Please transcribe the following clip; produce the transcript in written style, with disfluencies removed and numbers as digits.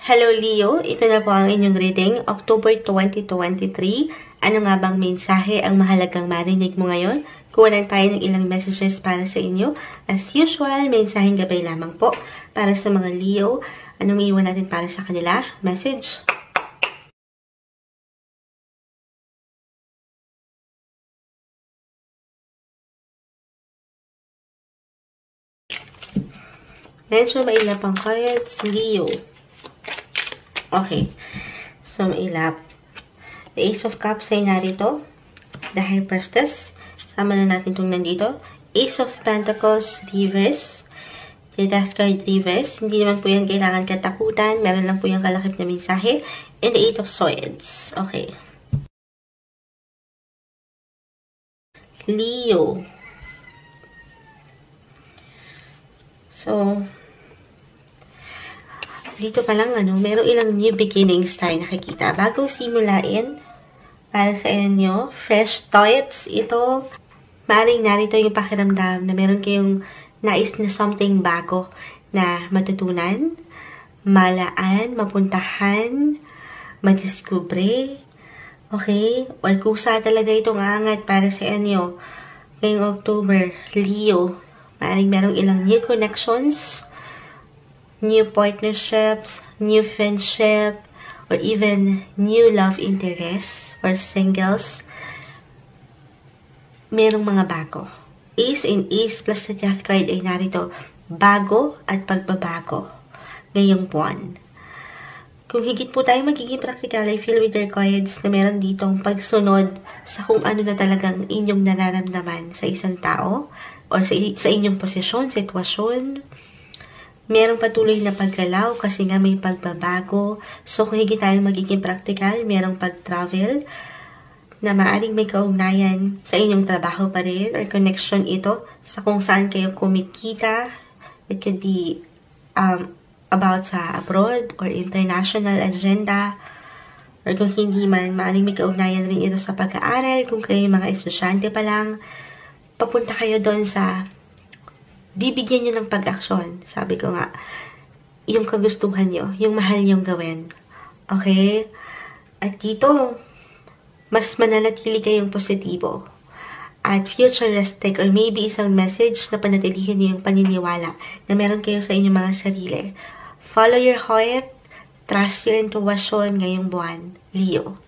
Hello Leo, ito na po ang inyong reading, October 2023. Ano nga bang mensahe ang mahalagang marinig mo ngayon? Kuha tayo ng ilang messages para sa inyo. As usual, mensaheng gabay lamang po para sa mga Leo. Anong iwan natin para sa kanila? Message. Medyo mailap ang cards, Leo. Okay. So, mailap. The Ace of Cups ay narito. The High Priestess. Sama na natin itong nandito. Ace of Pentacles, Reverse. The Death card, Reverse. Hindi naman po yan kailangan katakutan. Meron lang po yung kalakip na mensahe. And the Eight of Swords. Okay. Leo. So, dito pa lang, merong ilang new beginnings tayo nakikita. Bagong simulain para sa inyo. Fresh thoughts. Ito, maaaring narito yung pakiramdam na meron kayong nais na something bago na matutunan, malaan, mapuntahan, madiskubre. Okay? Or kusa talaga itong aangat para sa inyo. Ngayong October, Leo, maaaring merong ilang new connections, new partnerships, new friendship, or even new love interests for singles. Merong mga bago. Ace and Ace plus the Death card ay narito. Bago at pagbabago ngayong buwan. Kung higit po tayo magiging practical, I feel with your cards na meron ditong pagsunod sa kung ano na talagang inyong nararamdaman sa isang tao or sa inyong posisyon, sitwasyon. Merong patuloy na paggalaw kasi nga may pagbabago. So, kung higit tayo magiging practical, merong pag-travel na maaaring may kaugnayan sa inyong trabaho pa rin or connection ito sa kung saan kayo kumikita. It could be about sa abroad or international agenda. Or kung hindi man, maaaring may kaugnayan rin ito sa pag-aaral. Kung kayo mga estudyante pa lang, papunta kayo doon sa bibigyan nyo ng pag-aksyon. Sabi ko nga, yung kagustuhan nyo, yung mahal nyong gawin. Okay? At dito, mas mananatili kayong positibo. At futuristic or maybe isang message na panatilihin nyo yung paniniwala na meron kayo sa inyong mga sarili. Follow your heart, trust your intuition ngayong buwan, Leo.